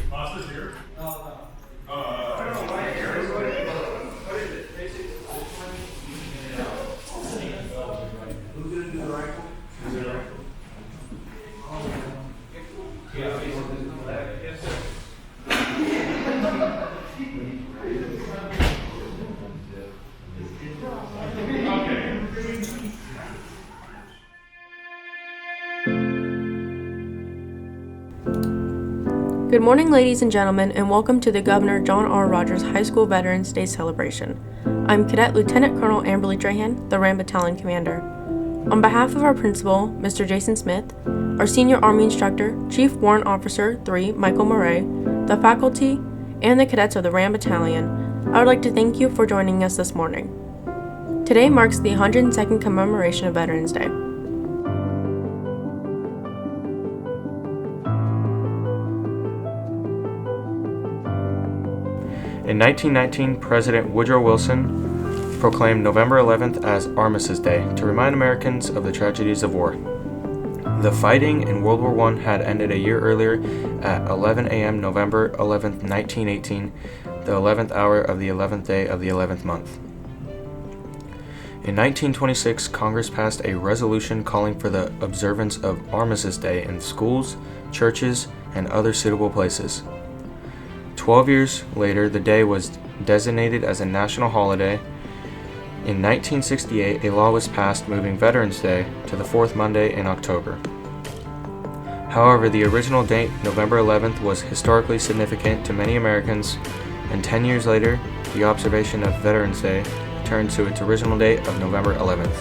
Pasta's here? Who's going to do the rifle? Yes, sir. Good morning, ladies and gentlemen, and welcome to the Governor John R. Rogers High School Veterans Day celebration. I'm Cadet Lieutenant Colonel Amberly Trahan, the Ram Battalion Commander. On behalf of our principal, Mr. Jason Smith, our Senior Army Instructor, Chief Warrant Officer 3, Michael Murray, the faculty, and the cadets of the Ram Battalion, I would like to thank you for joining us this morning. Today marks the 102nd commemoration of Veterans Day. In 1919, President Woodrow Wilson proclaimed November 11th as Armistice Day to remind Americans of the tragedies of war. The fighting in World War I had ended a year earlier at 11 a.m. November 11th, 1918, the 11th hour of the 11th day of the 11th month. In 1926, Congress passed a resolution calling for the observance of Armistice Day in schools, churches, and other suitable places. 12 years later, the day was designated as a national holiday. In 1968, a law was passed moving Veterans Day to the fourth Monday in October. However, the original date, November 11th, was historically significant to many Americans, and 10 years later, the observation of Veterans Day returned to its original date of November 11th.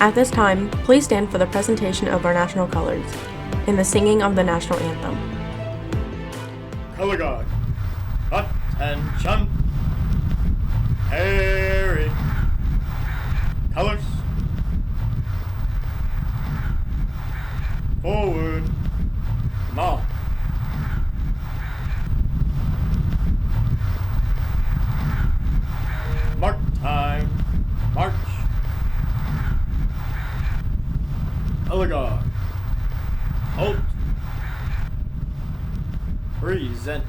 At this time, please stand for the presentation of our national colors and the singing of the national anthem. Color guard. Attention. Harry. Colors. Forward. March. Mark time. March. Color guard. Halt. Present.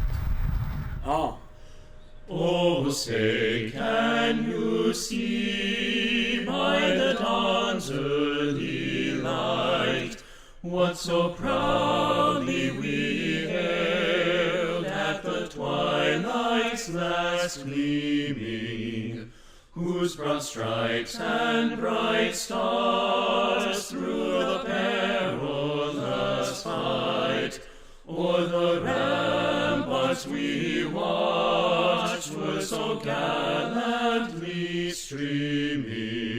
Oh, say, can you see by the dawn's early light what so proudly we hailed at the twilight's last gleaming, whose broad stripes and bright stars through the perilous fight o'er the ramparts we watched were so gallantly streaming,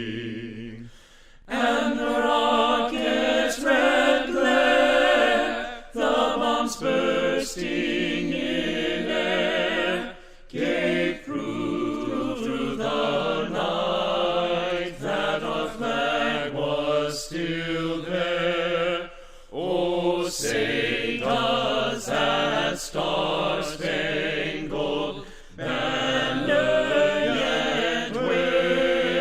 and the rocket's red glare, the bombs bursting in air, gave proof through the night that our flag was still there. Oh, say does that star-spangled banner yet wave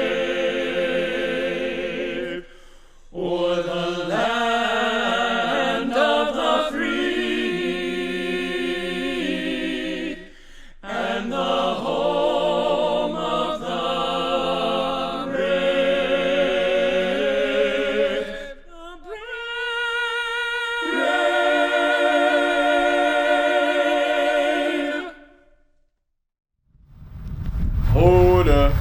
o'er the land of the free and the home of the brave? The brave. Order.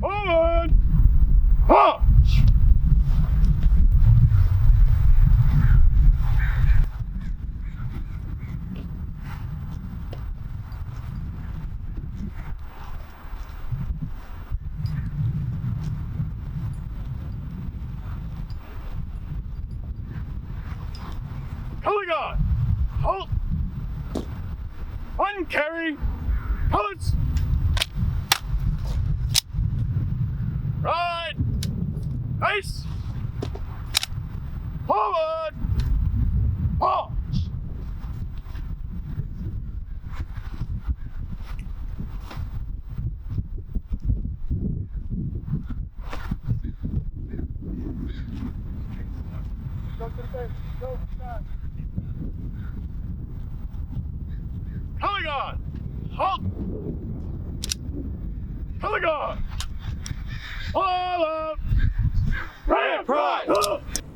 Forward. March. Color guard. Halt. Uncarry. Colors. Right. Face. Forward. March. Peligon! Halt! Peligon! All up! Ram pride!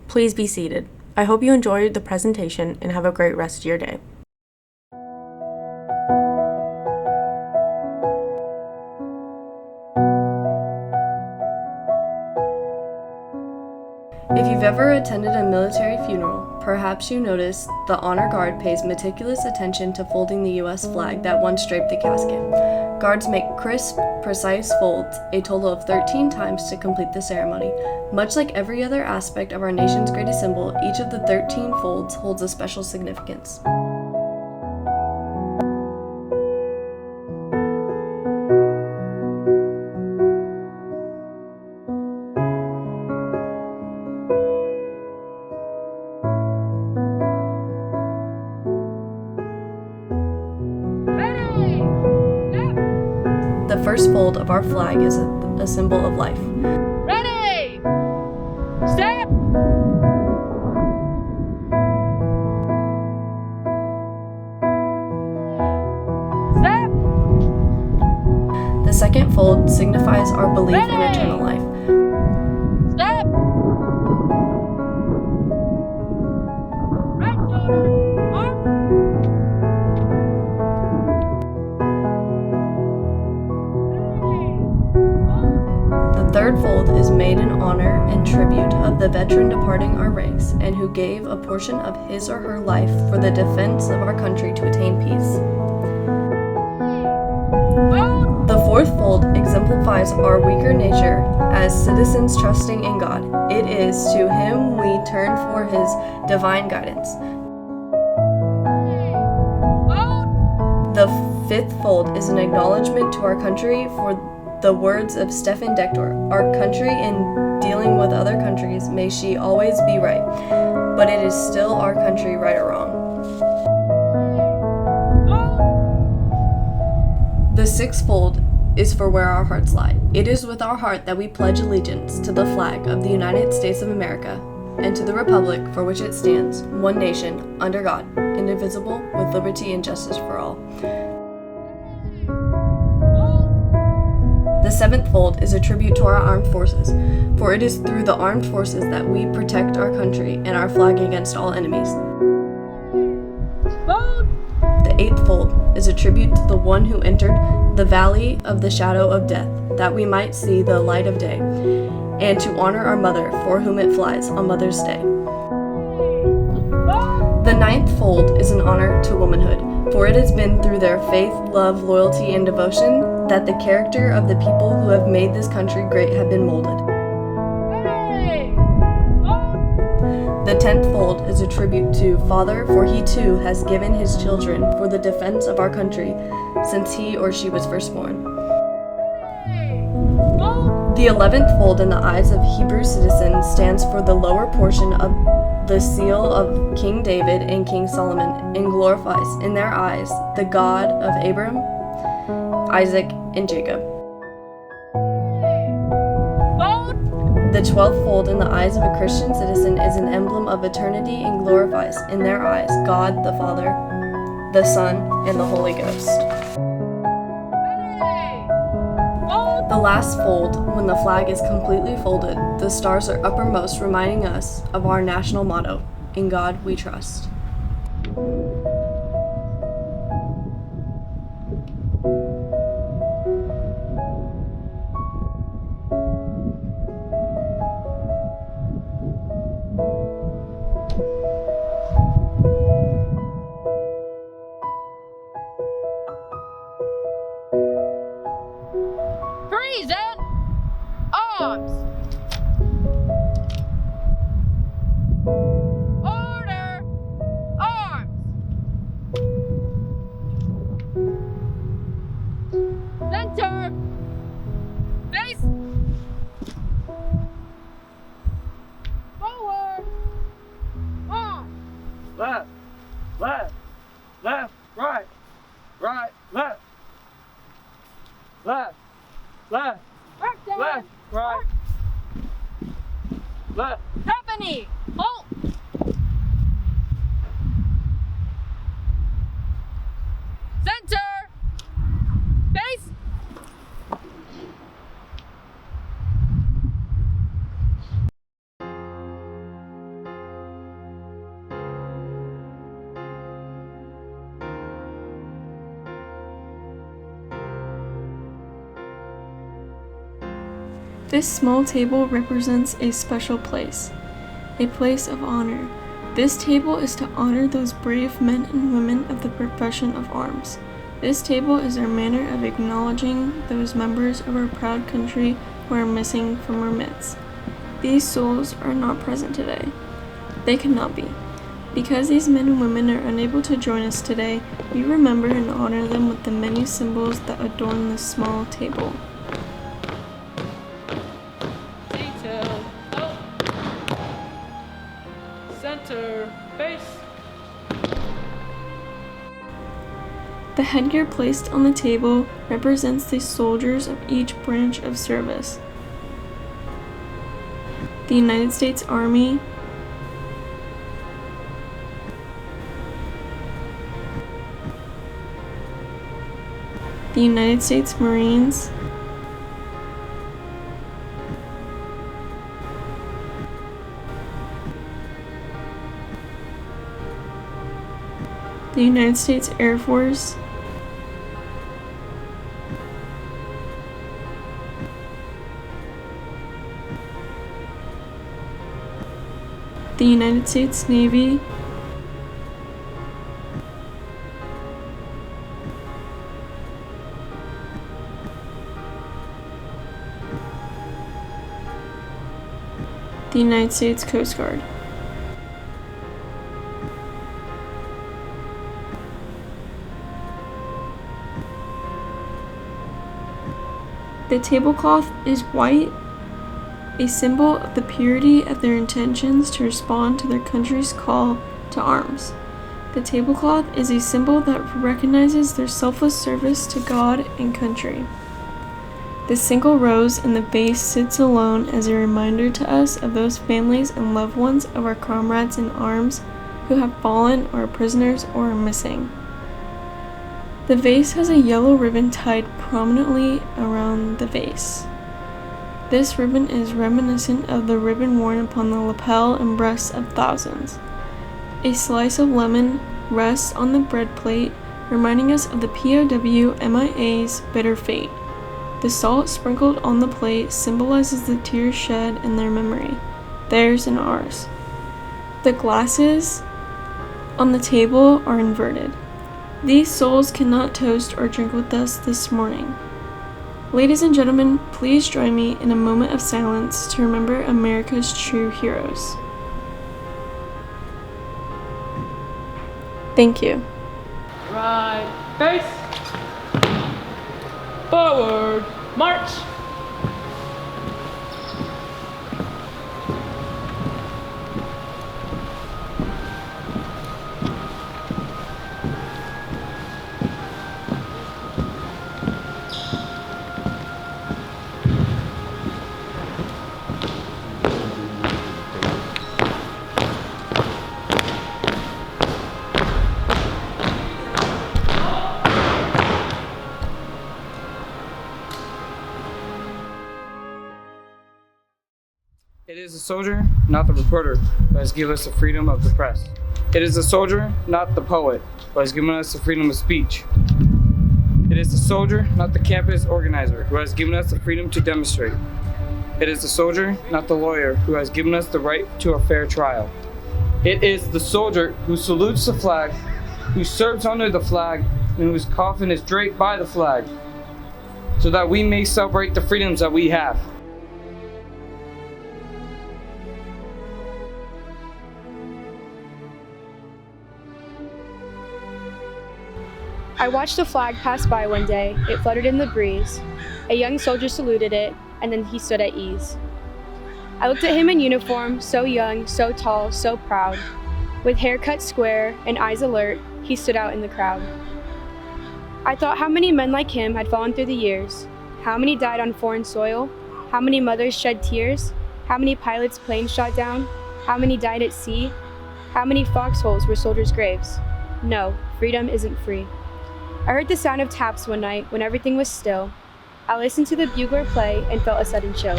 Please be seated. I hope you enjoyed the presentation and have a great rest of your day. If you've ever attended a military funeral, perhaps you noticed the honor guard pays meticulous attention to folding the U.S. flag that once draped the casket. Guards make crisp, precise folds a total of 13 times to complete the ceremony. Much like every other aspect of our nation's greatest symbol, each of the 13 folds holds a special significance. The first fold of our flag is a symbol of life. Ready! Step! Step! The second fold signifies our belief in Ready! eternal life. Step! Right shoulder, arm. The third fold is made in honor and tribute of the veteran departing our ranks and who gave a portion of his or her life for the defense of our country to attain peace. The fourth fold exemplifies our weaker nature as citizens trusting in God. It is to Him we turn for His divine guidance. The fifth fold is an acknowledgement to our country for the words of Stefan Dektor. Our country, in dealing with other countries, may she always be right, but it is still our country, right or wrong. The sixth fold is for where our hearts lie. It is with our heart that we pledge allegiance to the flag of the United States of America and to the republic for which it stands, one nation, under God, indivisible, with liberty and justice for all. The seventh fold is a tribute to our armed forces, for it is through the armed forces that we protect our country and our flag against all enemies. The eighth fold is a tribute to the one who entered the valley of the shadow of death, that we might see the light of day, and to honor our mother, for whom it flies on Mother's Day. The ninth fold is an honor to womanhood, for it has been through their faith, love, loyalty, and devotion that the character of the people who have made this country great have been molded. The 10th fold is a tribute to Father, for he too has given his children for the defense of our country since he or she was first born. The 11th fold in the eyes of Hebrew citizens stands for the lower portion of the seal of King David and King Solomon, and glorifies in their eyes the God of Abraham, Isaac, and Jacob. The 12th fold in the eyes of a Christian citizen is an emblem of eternity and glorifies in their eyes God the Father, the Son, and the Holy Ghost. The last fold, when the flag is completely folded, the stars are uppermost, reminding us of our national motto, "In God we trust." Present arms. Order arms. Center. Face. Forward. Arms. Left, left, left, right, right, left, left, left, Work down. left, right, left. Company. Halt. This small table represents a special place, a place of honor. This table is to honor those brave men and women of the profession of arms. This table is our manner of acknowledging those members of our proud country who are missing from our midst. These souls are not present today. They cannot be. Because these men and women are unable to join us today, we remember and honor them with the many symbols that adorn this small table. Detail. Up. Center. Base. The headgear placed on the table represents the soldiers of each branch of service. The United States Army, the United States Marines, the United States Air Force, the United States Navy, the United States Coast Guard. The tablecloth is white, a symbol of the purity of their intentions to respond to their country's call to arms. The tablecloth is a symbol that recognizes their selfless service to God and country. The single rose in the vase sits alone as a reminder to us of those families and loved ones of our comrades in arms who have fallen or are prisoners or are missing. The vase has a yellow ribbon tied prominently around the vase. This ribbon is reminiscent of the ribbon worn upon the lapel and breasts of thousands. A slice of lemon rests on the bread plate, reminding us of the POW MIA's bitter fate. The salt sprinkled on the plate symbolizes the tears shed in their memory, theirs and ours. The glasses on the table are inverted. These souls cannot toast or drink with us this morning. Ladies and gentlemen, please join me in a moment of silence to remember America's true heroes. Thank you. Right. Base. Forward. March. It is the soldier, not the reporter, who has given us the freedom of the press. It is the soldier, not the poet, who has given us the freedom of speech. It is the soldier, not the campus organizer, who has given us the freedom to demonstrate. It is the soldier, not the lawyer, who has given us the right to a fair trial. It is the soldier who salutes the flag, who serves under the flag, and whose coffin is draped by the flag, so that we may celebrate the freedoms that we have. I watched the flag pass by one day. It fluttered in the breeze. A young soldier saluted it, and then he stood at ease. I looked at him in uniform, so young, so tall, so proud. With hair cut square and eyes alert, he stood out in the crowd. I thought how many men like him had fallen through the years. How many died on foreign soil? How many mothers shed tears? How many pilots' planes shot down? How many died at sea? How many foxholes were soldiers' graves? No, freedom isn't free. I heard the sound of taps one night when everything was still. I listened to the bugler play and felt a sudden chill.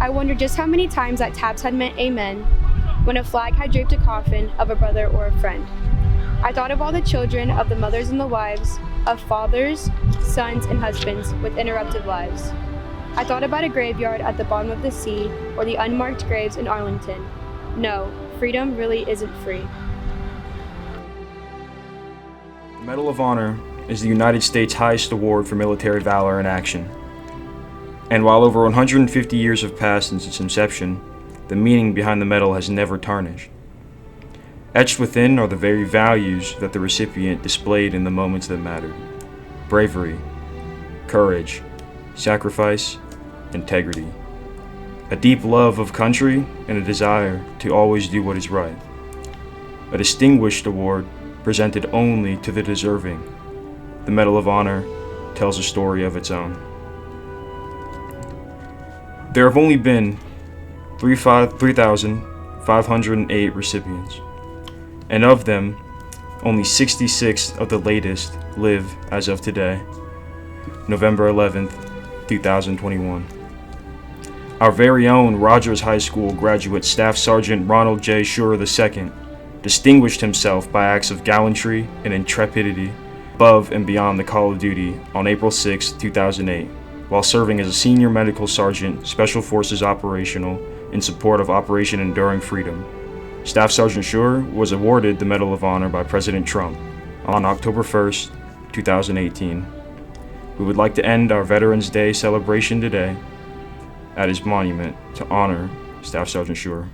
I wondered just how many times that taps had meant amen when a flag had draped a coffin of a brother or a friend. I thought of all the children, of the mothers and the wives, of fathers, sons, and husbands with interrupted lives. I thought about a graveyard at the bottom of the sea or the unmarked graves in Arlington. No, freedom really isn't free. The Medal of Honor is the United States' highest award for military valor in action. And while over 150 years have passed since its inception, the meaning behind the medal has never tarnished. Etched within are the very values that the recipient displayed in the moments that mattered: bravery, courage, sacrifice, integrity, a deep love of country, and a desire to always do what is right. A distinguished award presented only to the deserving. The Medal of Honor tells a story of its own. There have only been 3,508 recipients, and of them, only 66 of the latest live as of today, November 11th, 2021. Our very own Rogers High School graduate Staff Sergeant Ronald J. Schurer II distinguished himself by acts of gallantry and intrepidity above and beyond the call of duty on April 6, 2008, while serving as a senior medical sergeant, Special Forces Operational, in support of Operation Enduring Freedom. Staff Sergeant Schurer was awarded the Medal of Honor by President Trump on October 1st, 2018. We would like to end our Veterans Day celebration today at his monument to honor Staff Sergeant Schurer.